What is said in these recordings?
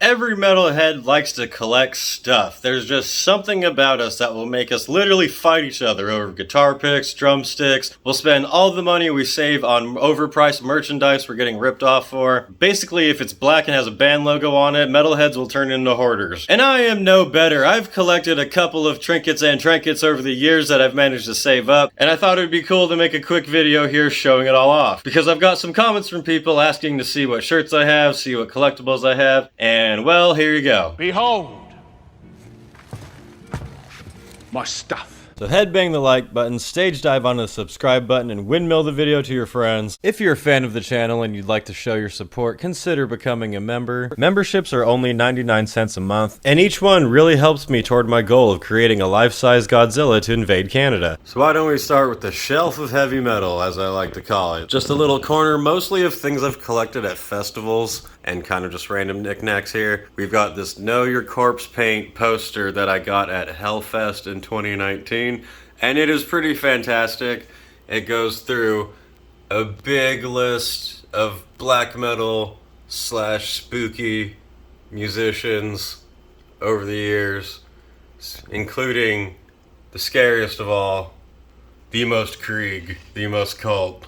Every metalhead likes to collect stuff. There's just something about us that will make us literally fight each other over guitar picks, drumsticks. We'll spend all the money we save on overpriced merchandise we're getting ripped off for. Basically, if it's black and has a band logo on it, metalheads will turn into hoarders. And I am no better. I've collected a couple of trinkets and trinkets over the years that I've managed to save up, and I thought it would be cool to make a quick video here showing it all off. Because I've got some comments from people asking to see what shirts I have, see what collectibles I have, and well, here you go. Behold my stuff. So headbang the like button, stage dive onto the subscribe button, and windmill the video to your friends. If you're a fan of the channel and you'd like to show your support, consider becoming a member. Memberships are only 99 cents a month, and each one really helps me toward my goal of creating a life-size Godzilla to invade Canada. So why don't we start with the shelf of heavy metal, as I like to call it. Just a little corner, mostly of things I've collected at festivals, and kind of just random knickknacks here. We've got this Know Your Corpse paint poster that I got at Hellfest in 2019, and it is pretty fantastic. It goes through a big list of black metal / spooky musicians over the years, including the scariest of all, the most Krieg, the most cult.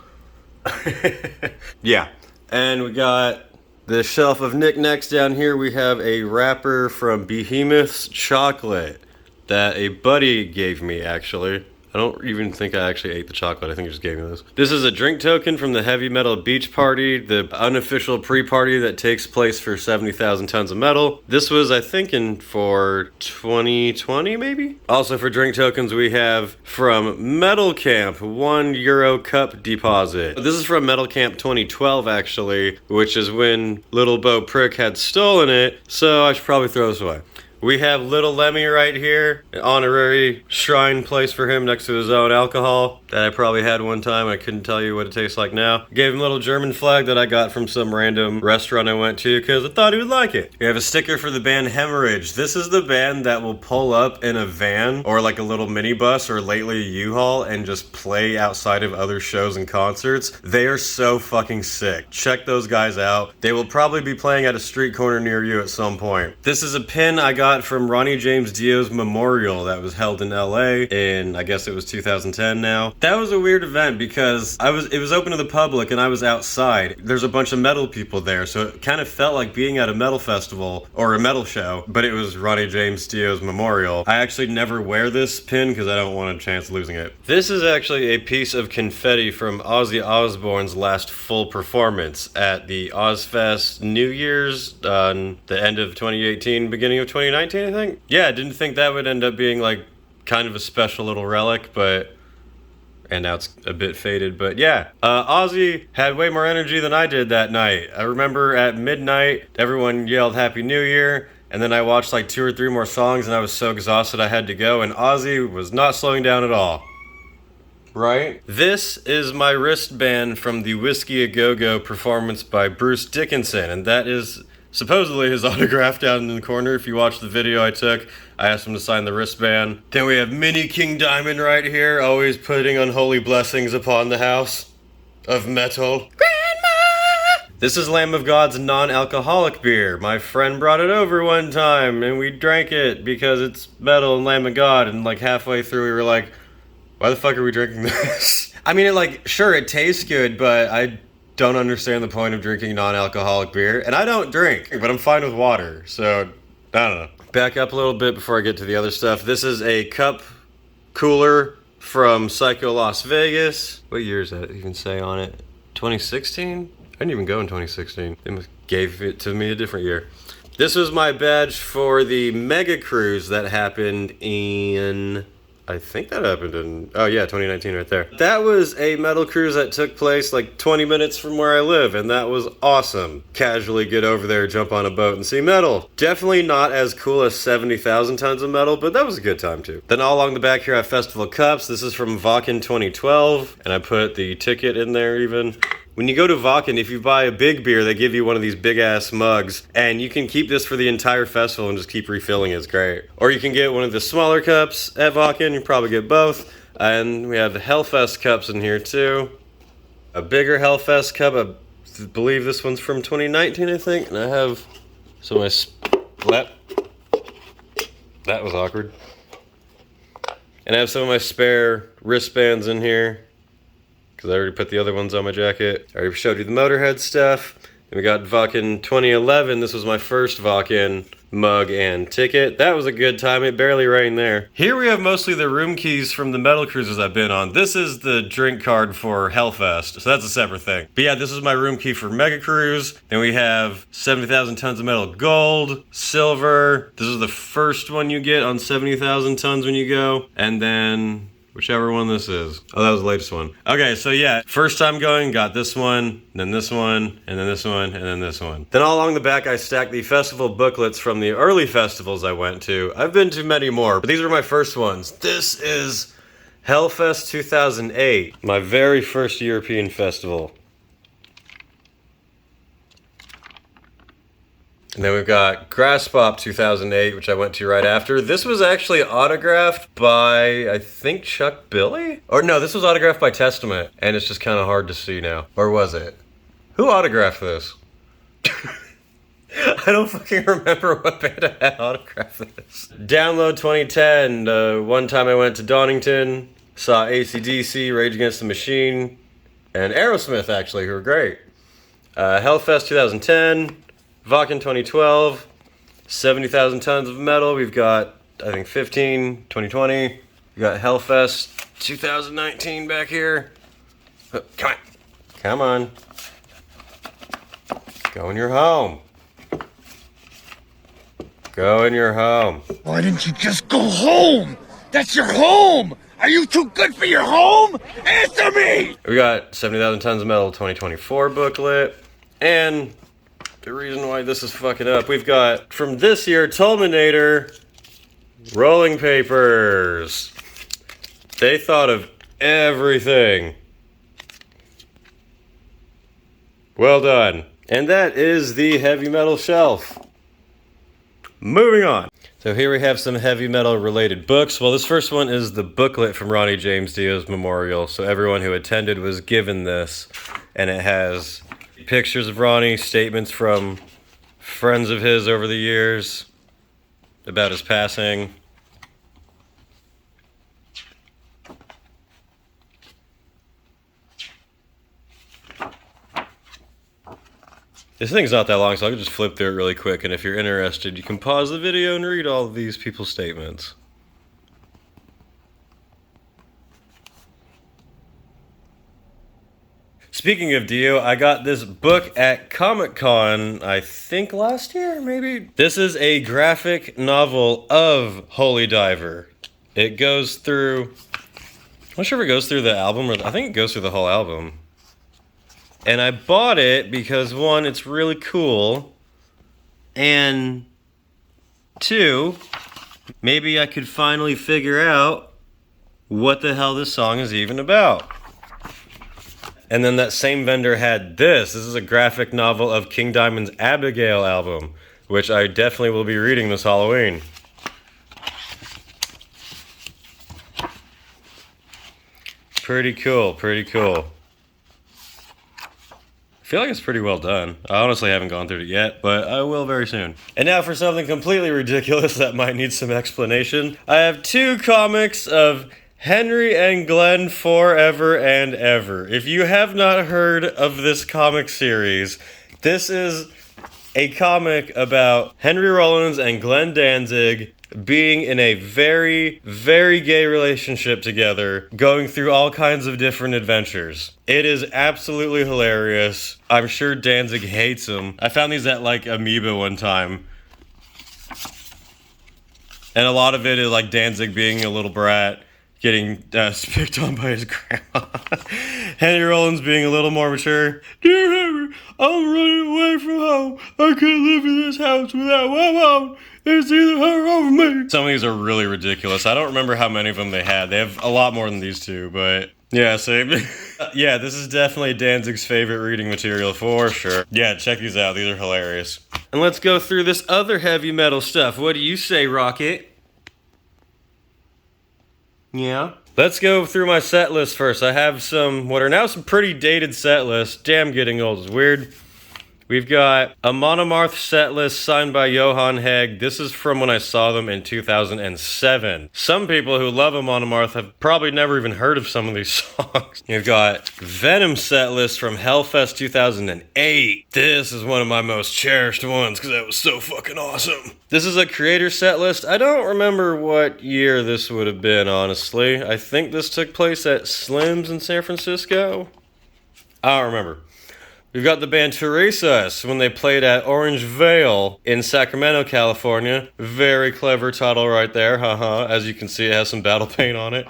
Yeah, and we got the shelf of knickknacks down here. We have a wrapper from Behemoth's Chocolate that a buddy gave me, actually. I don't even think I actually ate the chocolate. I think he just gave me this. This is a drink token from the Heavy Metal Beach Party, the unofficial pre-party that takes place for 70,000 tons of metal. This was, I think, for 2020, maybe? Also for drink tokens, we have from Metal Camp, €1 cup deposit. This is from Metal Camp 2012, actually, which is when Little Bo Prick had stolen it, so I should probably throw this away. We have Little Lemmy right here, an honorary shrine place for him next to his own alcohol that I probably had one time. I couldn't tell you what it tastes like now. Gave him a little German flag that I got from some random restaurant I went to because I thought he would like it. We have a sticker for the band Hemorrhage. This is the band that will pull up in a van or like a little minibus or lately a U-Haul and just play outside of other shows and concerts. They are so fucking sick. Check those guys out. They will probably be playing at a street corner near you at some point. This is a pin I got from Ronnie James Dio's memorial that was held in LA in, I guess it was 2010 now. That was a weird event because it was open to the public and I was outside. There's a bunch of metal people there, so it kind of felt like being at a metal festival or a metal show, but it was Ronnie James Dio's memorial. I actually never wear this pin because I don't want a chance losing it. This is actually a piece of confetti from Ozzy Osbourne's last full performance at the Ozfest New Year's on the end of 2018, beginning of 2019, I think. Yeah, I didn't think that would end up being like kind of a special little relic, and now it's a bit faded, but yeah. Ozzy had way more energy than I did that night. I remember at midnight, everyone yelled Happy New Year, and then I watched like 2 or 3 more songs and I was so exhausted I had to go, and Ozzy was not slowing down at all. Right? This is my wristband from the Whiskey A Go-Go performance by Bruce Dickinson, and that is supposedly his autograph down in the corner. If you watch the video I took, I asked him to sign the wristband. Then we have Mini King Diamond right here, always putting unholy blessings upon the house of metal. Grandma! This is Lamb of God's non-alcoholic beer. My friend brought it over one time and we drank it because it's metal and Lamb of God, and like halfway through we were like, why the fuck are we drinking this? I mean, sure, it tastes good, but I don't understand the point of drinking non-alcoholic beer, and I don't drink, but I'm fine with water, so I don't know. Back up a little bit before I get to the other stuff. This is a cup cooler from Psycho Las Vegas. What year does that even say on it? 2016? I didn't even go in 2016. They gave it to me a different year. This was my badge for the mega cruise that happened in, I think that happened in, oh yeah, 2019 right there. That was a metal cruise that took place like 20 minutes from where I live, and that was awesome. Casually get over there, jump on a boat, and see metal. Definitely not as cool as 70,000 tons of metal, but that was a good time too. Then all along the back here I have festival cups. This is from Wacken 2012, and I put the ticket in there even. When you go to Wacken, if you buy a big beer, they give you one of these big ass mugs, and you can keep this for the entire festival and just keep refilling it. It's great. Or you can get one of the smaller cups at Wacken. You probably get both. And we have the Hellfest cups in here too. A bigger Hellfest cup. I believe this one's from 2019, I think. And I have some of my That was awkward. And I have some of my spare wristbands in here, because I already put the other ones on my jacket. I already showed you the Motorhead stuff. Then we got Vakken 2011. This was my first Vakken mug and ticket. That was a good time. It barely rained there. Here we have mostly the room keys from the metal cruises I've been on. This is the drink card for Hellfest, so that's a separate thing. But yeah, this is my room key for Mega Cruise. Then we have 70,000 tons of metal gold, silver. This is the first one you get on 70,000 tons when you go. And then whichever one this is. Oh, that was the latest one. Okay, so yeah, first time going, got this one, then this one, and then this one, and then this one. Then all along the back, I stacked the festival booklets from the early festivals I went to. I've been to many more, but these were my first ones. This is Hellfest 2008, my very first European festival. And then we've got Graspop 2008, which I went to right after. This was actually autographed by, I think, Chuck Billy? Or no, this was autographed by Testament, and it's just kind of hard to see now. Or was it? Who autographed this? I don't fucking remember what band had autographed this. Download 2010, one time I went to Donington, saw AC/DC, Rage Against the Machine, and Aerosmith, actually, who were great. Hellfest 2010. Vakken 2012, 70,000 tons of metal. We've got, I think, 15, 2020. We got Hellfest 2019 back here. Oh, come on. Come on. Go in your home. Go in your home. Why didn't you just go home? That's your home! Are you too good for your home? Answer me! We got 70,000 tons of metal 2024 booklet. And the reason why this is fucking up, we've got from this year Tulminator rolling papers. They thought of everything. Well done. And that is the heavy metal shelf. Moving on. So here we have some heavy metal related books. Well, this first one is the booklet from Ronnie James Dio's memorial. So everyone who attended was given this, and it has pictures of Ronnie, statements from friends of his over the years about his passing. This thing's not that long, so I can just flip through it really quick, and if you're interested, you can pause the video and read all of these people's statements. Speaking of Dio, I got this book at Comic-Con, I think last year, maybe? This is a graphic novel of Holy Diver. It goes through, I'm not sure if it goes through the album, or I think it goes through the whole album. And I bought it because, one, it's really cool, and two, maybe I could finally figure out what the hell this song is even about. And then that same vendor had this. This is a graphic novel of King Diamond's Abigail album, which I definitely will be reading this Halloween. Pretty cool, pretty cool. I feel like it's pretty well done. I honestly haven't gone through it yet, but I will very soon. And now for something completely ridiculous that might need some explanation. I have two comics of Henry and Glenn Forever and Ever. If you have not heard of this comic series, this is a comic about Henry Rollins and Glenn Danzig being in a very, very gay relationship together, going through all kinds of different adventures. It is absolutely hilarious. I'm sure Danzig hates him. I found these at like Amoeba one time. And a lot of it is like Danzig being a little brat, getting picked on by his grandma. Henry Rollins being a little more mature. Dear Henry, I'm running away from home. I can't live in this house without Mom. It's either her or me. Some of these are really ridiculous. I don't remember how many of them they had. They have a lot more than these two, but yeah, same. Yeah, this is definitely Danzig's favorite reading material for sure. Yeah, check these out. These are hilarious. And let's go through this other heavy metal stuff. What do you say, Rocket? Yeah. Let's go through my set list first. I have some, what are now some pretty dated set lists. Damn, getting old is weird. We've got a Monomarth set list signed by Johan Hegg. This is from when I saw them in 2007. Some people who love a Monomarth have probably never even heard of some of these songs. You've got Venom set list from Hellfest 2008. This is one of my most cherished ones because that was so fucking awesome. This is a creator set list. I don't remember what year this would have been, honestly. I think this took place at Slim's in San Francisco. I don't remember. We've got the band Teresa's when they played at Orange Vale in Sacramento, California. Very clever title right there, haha. As you can see, it has some battle paint on it.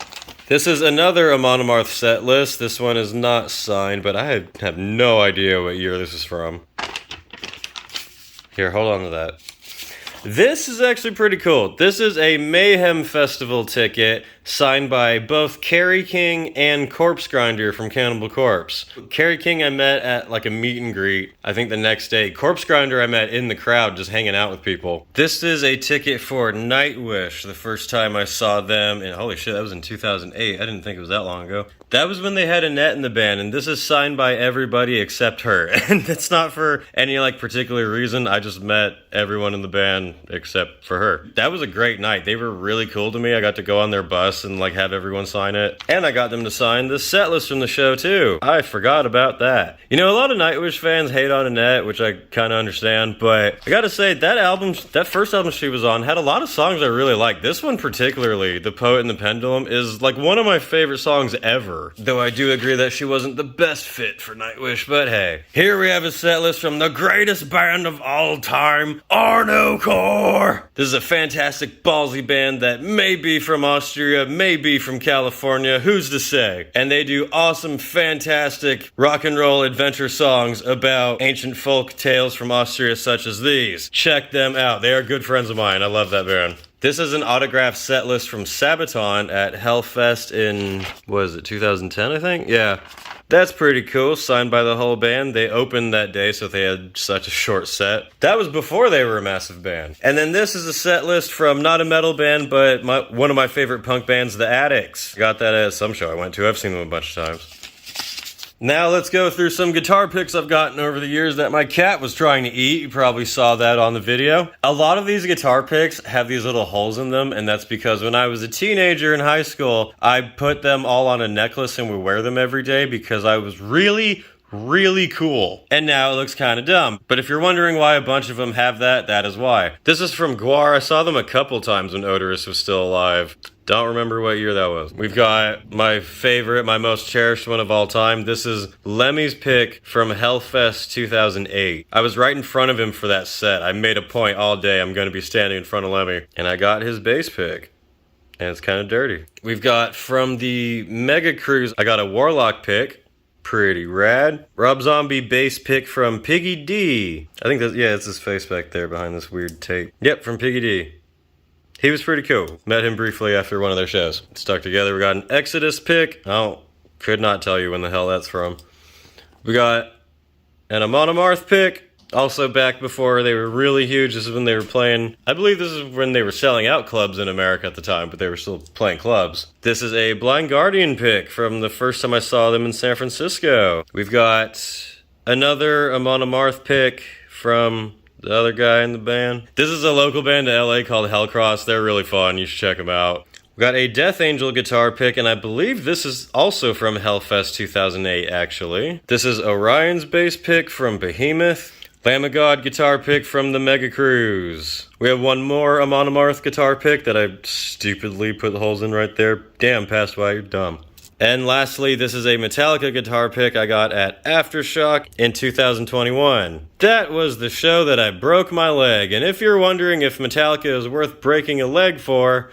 This is another Monomarth set list. This one is not signed, but I have no idea what year this is from. Here, hold on to that. This is actually pretty cool. This is a Mayhem Festival ticket signed by both Kerry King and Corpse Grinder from Cannibal Corpse. Kerry King I met at like a meet and greet, I think the next day. Corpse Grinder I met in the crowd just hanging out with people. This is a ticket for Nightwish, the first time I saw them, and holy shit, that was in 2008. I didn't think it was that long ago. That was when they had Annette in the band, and this is signed by everybody except her. And it's not for any like particular reason. I just met everyone in the band except for her. That was a great night. They were really cool to me. I got to go on their bus and like have everyone sign it. And I got them to sign the set list from the show too. I forgot about that. You know, a lot of Nightwish fans hate on Annette, which I kind of understand, but I gotta say that first album she was on had a lot of songs I really liked. This one particularly, The Poet and the Pendulum, is like one of my favorite songs ever. Though I do agree that she wasn't the best fit for Nightwish, but hey. Here we have a set list from the greatest band of all time, Arno Core. This is a fantastic ballsy band that may be from Austria, may be from California, who's to say? And they do awesome, fantastic rock and roll adventure songs about ancient folk tales from Austria such as these. Check them out. They are good friends of mine. I love that band. This is an autographed set list from Sabaton at Hellfest in, what is it, 2010, I think? Yeah. That's pretty cool, signed by the whole band. They opened that day, so they had such a short set. That was before they were a massive band. And then this is a set list from not a metal band, but one of my favorite punk bands, The Addicts. Got that at some show I went to. I've seen them a bunch of times. Now let's go through some guitar picks I've gotten over the years that my cat was trying to eat. You probably saw that on the video. A lot of these guitar picks have these little holes in them, and that's because when I was a teenager in high school, I put them all on a necklace and would wear them every day because I was really cool. And now it looks kind of dumb. But if you're wondering why a bunch of them have that, that is why. This is from Guar. I saw them a couple times when Odorous was still alive. Don't remember what year that was. We've got my favorite, my most cherished one of all time. This is Lemmy's pick from Hellfest 2008. I was right in front of him for that set. I made a point all day I'm going to be standing in front of Lemmy. And I got his bass pick. And it's kind of dirty. We've got from the Mega Cruise, I got a Warlock pick. Pretty rad. Rob Zombie bass pick from Piggy D. I think that's, yeah, it's his face back there behind this weird tape. Yep, from Piggy D. He was pretty cool. Met him briefly after one of their shows. Stuck together. We got an Exodus pick. Could not tell you when the hell that's from. We got an Monomarth pick. Also back before they were really huge. This is when they were playing, I believe this is when they were selling out clubs in America at the time, but they were still playing clubs. This is a Blind Guardian pick from the first time I saw them in San Francisco. We've got another Monomarth pick from the other guy in the band. This is a local band to LA called Hellcross. They're really fun. You should check them out. We got a Death Angel guitar pick, and I believe this is also from Hellfest 2008, actually. This is Orion's bass pick from Behemoth. Lamb of God guitar pick from the Mega Cruise. We have one more Monomarth guitar pick that I stupidly put the holes in right there. Damn, Past Why, you're dumb. And lastly, this is a Metallica guitar pick I got at Aftershock in 2021. That was the show that I broke my leg, and if you're wondering if Metallica is worth breaking a leg for,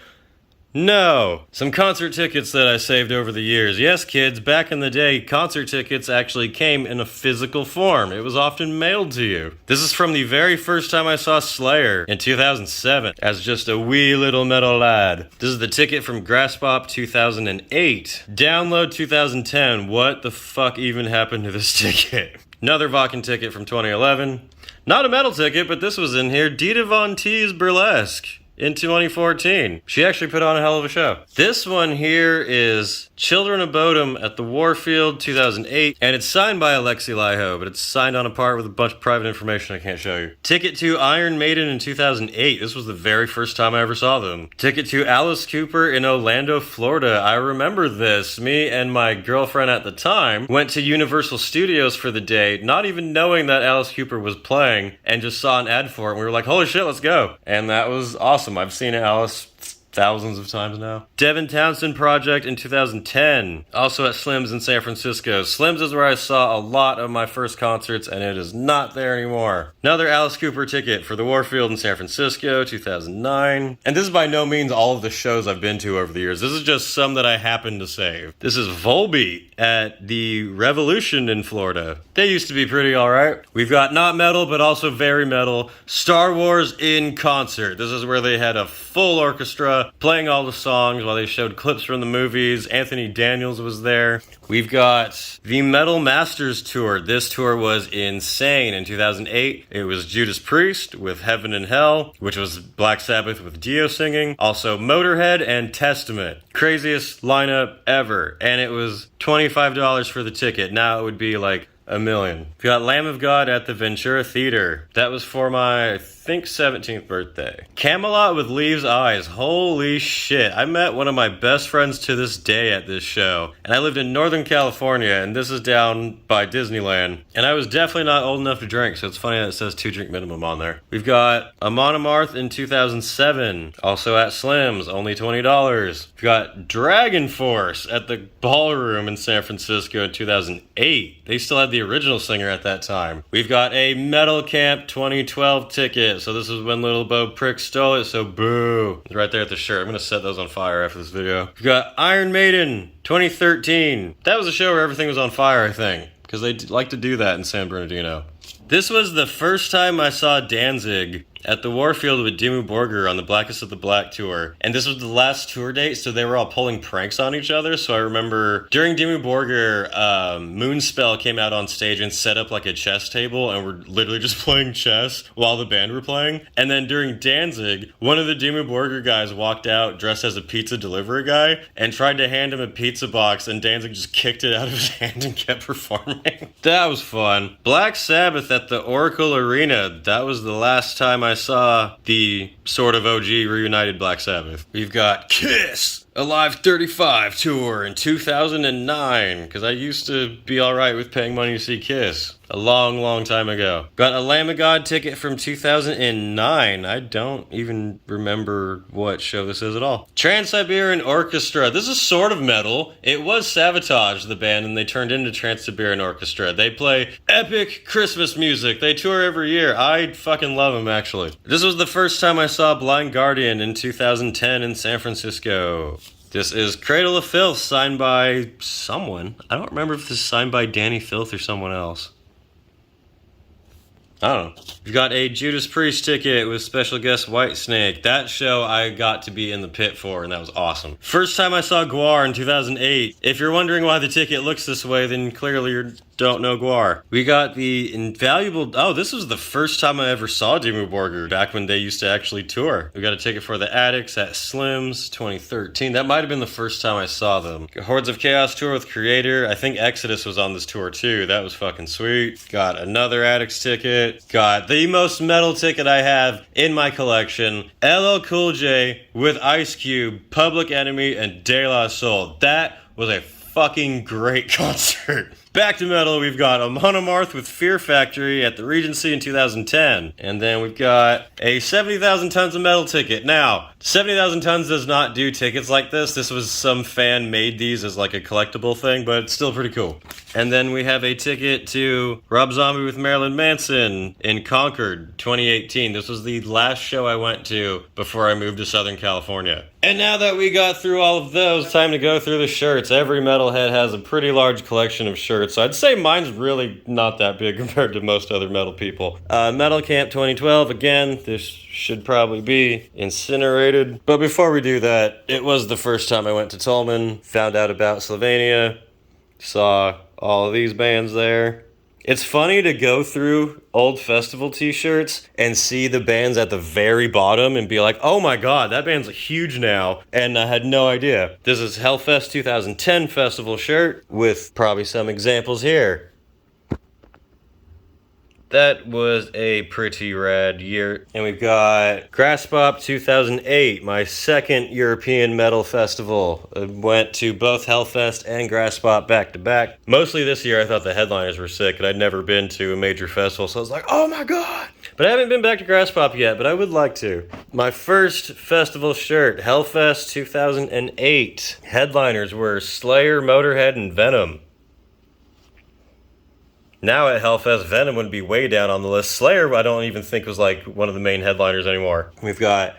no. Some concert tickets that I saved over the years. Yes, kids, back in the day, concert tickets actually came in a physical form. It was often mailed to you. This is from the very first time I saw Slayer in 2007 as just a wee little metal lad. This is the ticket from Graspop 2008. Download 2010. What the fuck even happened to this ticket? Another Vakken ticket from 2011. Not a metal ticket, but this was in here. Dita Von Teese Burlesque. in 2014. She actually put on a hell of a show. This one here is Children of Bodom at the Warfield 2008, and it's signed by Alexi Laiho, but it's signed on a part with a bunch of private information I can't show you. Ticket to Iron Maiden in 2008. This was the very first time I ever saw them. Ticket to Alice Cooper in Orlando, Florida. I remember this. Me and my girlfriend at the time went to Universal Studios for the day, not even knowing that Alice Cooper was playing, and just saw an ad for it, and we were like, holy shit, let's go. And that was awesome. I've seen Alice thousands of times now. Devin Townsend Project in 2010, also at Slim's in San Francisco. Slim's is where I saw a lot of my first concerts, and it is not there anymore. Another Alice Cooper ticket for the Warfield in San Francisco, 2009. And this is by no means all of the shows I've been to over the years. This is just some that I happened to save. This is Volbeat at the Revolution in Florida. They used to be pretty alright. We've got not metal, but also very metal. Star Wars in concert. This is where they had a full orchestra playing all the songs while they showed clips from the movies. Anthony Daniels was there. We've got the Metal Masters Tour. This tour was insane. In 2008, it was Judas Priest with Heaven and Hell, which was Black Sabbath with Dio singing. Also Motorhead and Testament. Craziest lineup ever. And it was $25 for the ticket. Now it would be like $1 million. We got Lamb of God at the Ventura Theater. That was for my, I think, 17th birthday. Camelot with Leaves' Eyes. Holy shit. I met one of my best friends to this day at this show. And I lived in Northern California, and this is down by Disneyland. And I was definitely not old enough to drink, so it's funny that it says 2 drink minimum on there. We've got Amon Amarth in 2007. Also at Slim's, only $20. We've got Dragon Force at the Ballroom in San Francisco in 2008. They still had the original singer at that time. We've got a Metal Camp 2012 ticket. So this is when Little Bo Prick stole it, so boo. It's right there at the shirt. I'm going to set those on fire after this video. We've got Iron Maiden 2013. That was a show where everything was on fire, I think, because they like to do that in San Bernardino. This was the first time I saw Danzig at the Warfield with Dimmu Borgir on the Blackest of the Black tour. And this was the last tour date, so they were all pulling pranks on each other. So I remember during Dimmu Borgir, Moonspell came out on stage and set up like a chess table, and we're literally just playing chess while the band were playing. And then during Danzig, one of the Dimmu Borgir guys walked out dressed as a pizza delivery guy and tried to hand him a pizza box, and Danzig just kicked it out of his hand and kept performing. That was fun. Black Sabbath at the Oracle Arena. That was the last time I saw the sort of OG reunited Black Sabbath. We've got Kiss Alive 35 tour in 2009, because I used to be alright with paying money to see Kiss a long, long time ago. Got a Lamb of God ticket from 2009. I don't even remember what show this is at all. Trans-Siberian Orchestra. This is sort of metal. It was Savatage, the band, and they turned into Trans-Siberian Orchestra. They play epic Christmas music. They tour every year. I fucking love them, actually. This was the first time I saw Blind Guardian in 2010 in San Francisco. This is Cradle of Filth, signed by someone. I don't remember if this is signed by Danny Filth or someone else. I don't know. We've got a Judas Priest ticket with special guest Whitesnake. That show I got to be in the pit for, and that was awesome. First time I saw Gwar in 2008. If you're wondering why the ticket looks this way, then clearly you don't know Gwar. We got the invaluable... Oh, this was the first time I ever saw Dimmu Borgir, back when they used to actually tour. We got a ticket for the Addicts at Slim's 2013. That might have been the first time I saw them. Hordes of Chaos tour with Creator. I think Exodus was on this tour too. That was fucking sweet. Got another Addicts ticket. Got the most metal ticket I have in my collection. LL Cool J with Ice Cube, Public Enemy, and De La Soul. That was a fucking great concert. Back to metal, we've got Amon Amarth with Fear Factory at the Regency in 2010. And then we've got a 70,000 Tons of Metal ticket. Now, 70,000 Tons does not do tickets like this. This was some fan made these as like a collectible thing, but it's still pretty cool. And then we have a ticket to Rob Zombie with Marilyn Manson in Concord 2018. This was the last show I went to before I moved to Southern California. And now that we got through all of those, time to go through the shirts. Every metalhead has a pretty large collection of shirts. So I'd say mine's really not that big compared to most other metal people. Metal Camp 2012, again, this should probably be incinerated. But before we do that, it was the first time I went to Tolman, found out about Slovenia, saw all of these bands there. It's funny to go through old festival t-shirts and see the bands at the very bottom and be like, oh my god, that band's huge now, and I had no idea. This is Hellfest 2010 festival shirt with probably some examples here. That was a pretty rad year. And we've got Cashapp 2008, my second European metal festival. I went to both Hellfest and Cashapp back to back. Mostly this year I thought the headliners were sick and I'd never been to a major festival, so I was like, oh my god! But I haven't been back to Cashapp yet, but I would like to. My first festival shirt, Hellfest 2008. Headliners were Slayer, Motorhead, and Venom. Now at Hellfest, Venom would be way down on the list. Slayer, I don't even think was like one of the main headliners anymore. We've got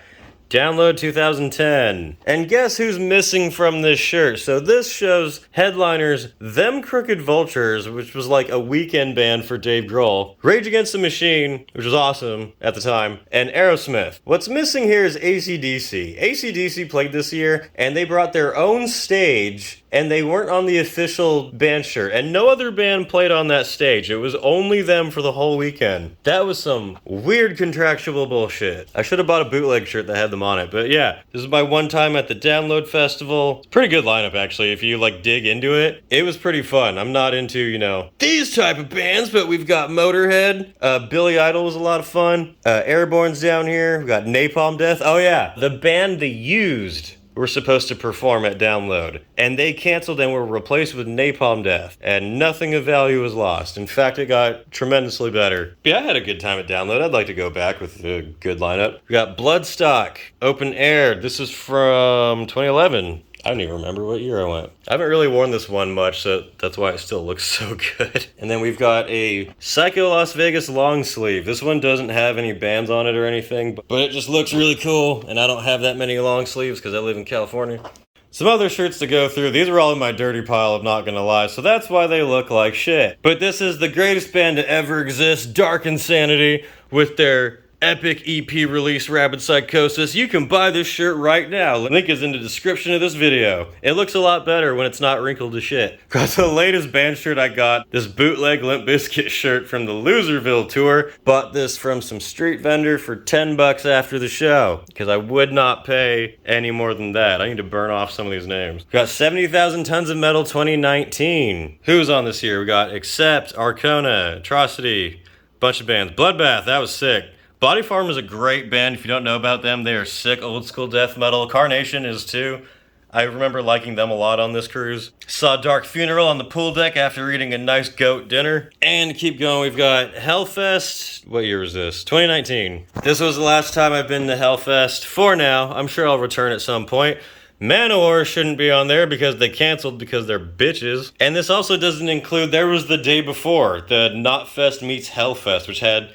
Download 2010. And guess who's missing from this shirt? So this shows headliners Them Crooked Vultures, which was like a weekend band for Dave Grohl, Rage Against the Machine, which was awesome at the time, and Aerosmith. What's missing here is AC/DC. AC/DC played this year, and they brought their own stage, and they weren't on the official band shirt, and no other band played on that stage. It was only them for the whole weekend. That was some weird contractual bullshit. I should have bought a bootleg shirt that had them on it, but yeah, this is my one time at the Download Festival. It's a pretty good lineup, actually, if you like dig into it. It was pretty fun. I'm not into, you know, these type of bands, but we've got Motorhead. Billy Idol was a lot of fun. Airborne's down here. We've got Napalm Death. Oh yeah, the band The Used were supposed to perform at Download, and they canceled and were replaced with Napalm Death, and nothing of value was lost. In fact, it got tremendously better. Yeah, I had a good time at Download. I'd like to go back with a good lineup. We got Bloodstock, Open Air. This is from 2011. I don't even remember what year I went. I haven't really worn this one much, so that's why it still looks so good. And then we've got a Psycho Las Vegas long sleeve. This one doesn't have any bands on it or anything, but it just looks really cool, and I don't have that many long sleeves because I live in California. Some other shirts to go through. These are all in my dirty pile, I'm not gonna lie, so that's why they look like shit. But this is the greatest band to ever exist, Dark Insanity, with their epic EP release, Rabid Psychosis. You can buy this shirt right now. Link is in the description of this video. It looks a lot better when it's not wrinkled to shit. Got the latest band shirt I got, this bootleg Limp Bizkit shirt from the Loserville tour. Bought this from some street vendor for 10 bucks after the show, because I would not pay any more than that. I need to burn off some of these names. Got 70,000 Tons of Metal 2019. Who's on this year? We got Accept, Arcona, Atrocity, bunch of bands. Bloodbath, that was sick. Body Farm is a great band. If you don't know about them, they are sick old school death metal. Carnation is too. I remember liking them a lot on this cruise. Saw Dark Funeral on the pool deck after eating a nice goat dinner. And keep going, we've got Hellfest. What year was this? 2019. This was the last time I've been to Hellfest for now. I'm sure I'll return at some point. Manowar shouldn't be on there because they canceled because they're bitches. And this also doesn't include, there was the day before, the Knotfest meets Hellfest, which had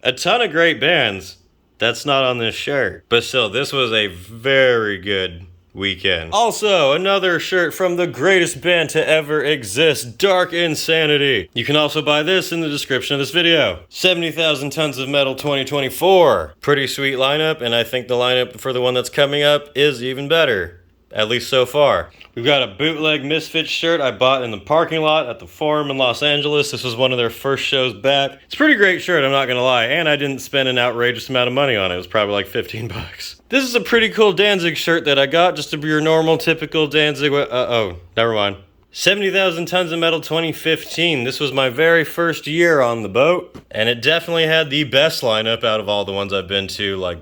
a ton of great bands. That's not on this shirt. But still, this was a very good weekend. Also, another shirt from the greatest band to ever exist, Dark Insanity. You can also buy this in the description of this video. 70,000 Tons of Metal 2024. Pretty sweet lineup, and I think the lineup for the one that's coming up is even better. At least so far. We've got a bootleg Misfits shirt I bought in the parking lot at the Forum in Los Angeles. This was one of their first shows back. It's a pretty great shirt, I'm not gonna lie, and I didn't spend an outrageous amount of money on it. It was probably like 15 bucks. This is a pretty cool Danzig shirt that I got, just to be your normal, typical Danzig. Oh, never mind. 70,000 Tons of Metal 2015. This was my very first year on the boat, and it definitely had the best lineup out of all the ones I've been to, like,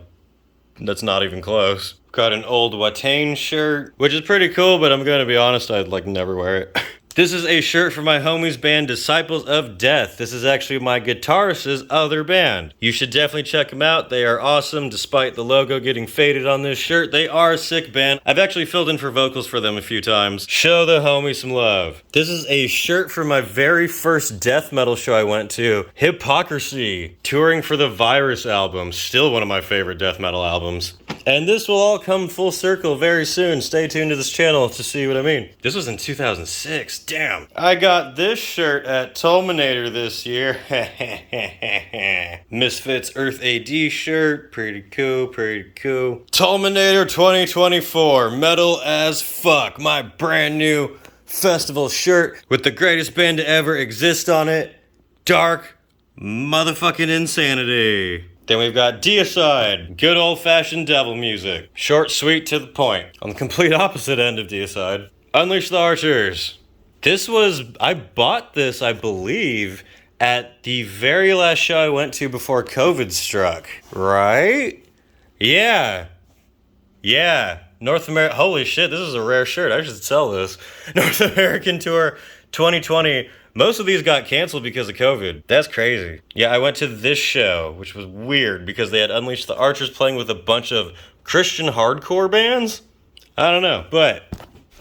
that's not even close. Got an old Watain shirt, which is pretty cool, but I'm gonna be honest, I'd like never wear it. This is a shirt from my homies band Disciples of Death. This is actually my guitarist's other band. You should definitely check them out. They are awesome, despite the logo getting faded on this shirt. They are a sick band. I've actually filled in for vocals for them a few times. Show the homies some love. This is a shirt from my very first death metal show I went to, Hypocrisy, touring for the Virus album. Still one of my favorite death metal albums. And this will all come full circle very soon. Stay tuned to this channel to see what I mean. This was in 2006. Damn. I got this shirt at Tolminator this year. Misfits Earth AD shirt. Pretty cool, pretty cool. Tolminator 2024. Metal as fuck. My brand new festival shirt with the greatest band to ever exist on it. dark motherfucking insanity. Then we've got Deicide, good old-fashioned devil music. Short, sweet, to the point. On the complete opposite end of Deicide, Unleash the Archers. I bought this, I believe, at the very last show I went to before COVID struck. Right? Yeah. North America, holy shit, this is a rare shirt. I should sell this. North American Tour 2020. Most of these got canceled because of COVID. That's crazy. Yeah, I went to this show, which was weird because they had Unleashed the Archers playing with a bunch of Christian hardcore bands. I don't know, but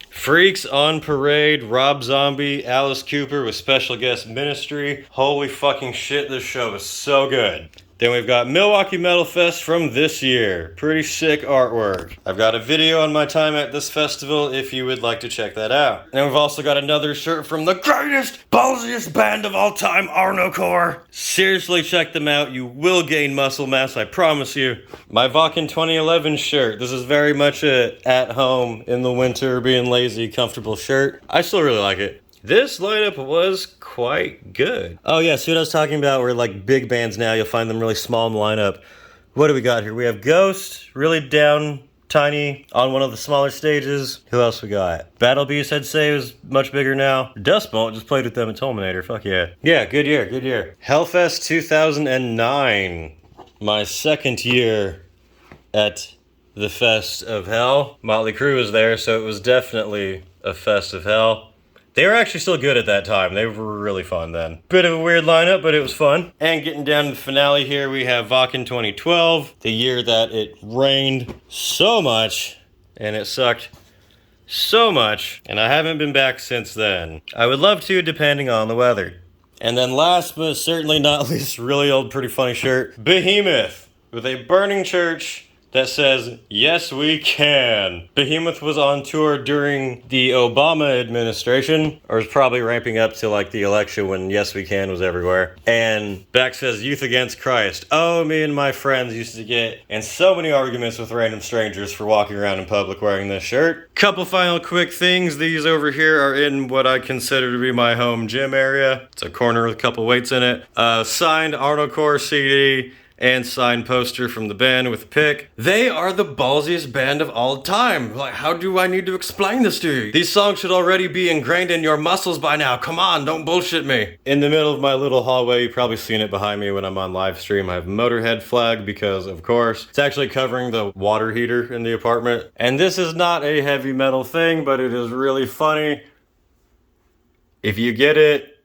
Freaks on Parade, Rob Zombie, Alice Cooper with special guest Ministry. Holy fucking shit, this show is so good. Then we've got Milwaukee Metal Fest from this year. Pretty sick artwork. I've got a video on my time at this festival if you would like to check that out. And we've also got another shirt from the greatest, ballsiest band of all time, Arnocorps. Seriously, check them out. You will gain muscle mass, I promise you. My Vakken 2011 shirt. This is very much a at-home, in the winter, being lazy, comfortable shirt. I still really like it. This lineup was quite good. Oh yeah, see what I was talking about? Where like big bands now, you'll find them really small in the lineup. What do we got here? We have Ghost, really down, tiny, on one of the smaller stages. Who else we got? Battle Beast, I'd say, is much bigger now. Dustbolt, just played with them at Tulminator, fuck yeah. Yeah, good year. Hellfest 2009. My second year at the Fest of Hell. Motley Crue was there, so it was definitely a Fest of Hell. They were actually still good at that time. They were really fun then. Bit of a weird lineup, but it was fun. And getting down to the finale here, we have Vakken 2012, the year that it rained so much, and it sucked so much, and I haven't been back since then. I would love to, depending on the weather. And then last, but certainly not least, really old, pretty funny shirt, Behemoth, with a burning church that says, "Yes, we can." Behemoth was on tour during the Obama administration, or was probably ramping up to like the election when "Yes, we can" was everywhere. And back says, "Youth Against Christ." Oh, me and my friends used to get in so many arguments with random strangers for walking around in public wearing this shirt. Couple final quick things. These over here are in what I consider to be my home gym area. It's a corner with a couple weights in it. Signed Arnocorps CD. And signed poster from the band with a pic. They are the ballsiest band of all time. Like, how do I need to explain this to you? These songs should already be ingrained in your muscles by now. Come on, don't bullshit me. In the middle of my little hallway, you've probably seen it behind me when I'm on live stream. I have Motorhead flag because, of course, it's actually covering the water heater in the apartment. And this is not a heavy metal thing, but it is really funny. If you get it,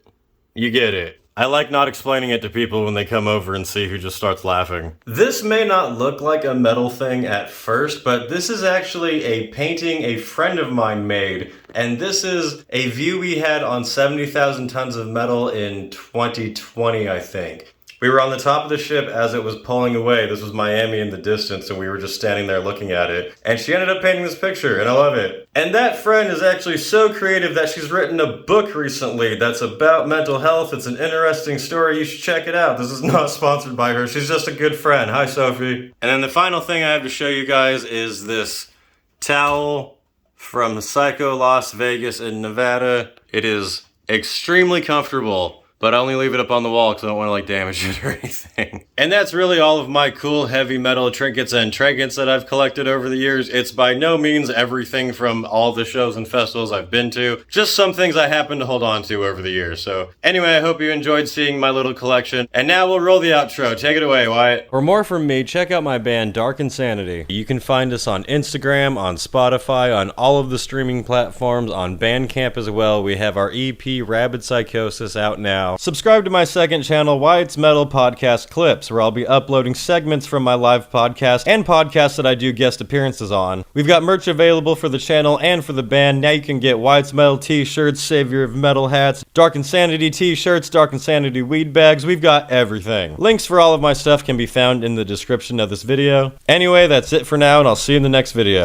you get it. I like not explaining it to people when they come over and see who just starts laughing. This may not look like a metal thing at first, but this is actually a painting a friend of mine made, and this is a view we had on 70,000 Tons of Metal in 2020, I think. We were on the top of the ship as it was pulling away. This was Miami in the distance, and we were just standing there looking at it. And she ended up painting this picture, and I love it. And that friend is actually so creative that she's written a book recently that's about mental health. It's an interesting story. You should check it out. This is not sponsored by her. She's just a good friend. Hi, Sophie. And then the final thing I have to show you guys is this towel from Psycho Las Vegas in Nevada. It is extremely comfortable, but I only leave it up on the wall because I don't want to like damage it or anything. And that's really all of my cool heavy metal trinkets and trinkets that I've collected over the years. It's by no means everything from all the shows and festivals I've been to. Just some things I happen to hold on to over the years. So anyway, I hope you enjoyed seeing my little collection. And now we'll roll the outro. Take it away, Wyatt. For more from me, check out my band Dark Insanity. You can find us on Instagram, on Spotify, on all of the streaming platforms, on Bandcamp as well. We have our EP Rabid Psychosis out now. Subscribe to my second channel, Wyatt's Metal Podcast Clips, where I'll be uploading segments from my live podcast and podcasts that I do guest appearances on. We've got merch available for the channel and for the band. Now you can get Wyatt's Metal t-shirts, Savior of Metal hats, Dark Insanity t-shirts, Dark Insanity weed bags. We've got everything. Links for all of my stuff can be found in the description of this video. Anyway, that's it for now, and I'll see you in the next video.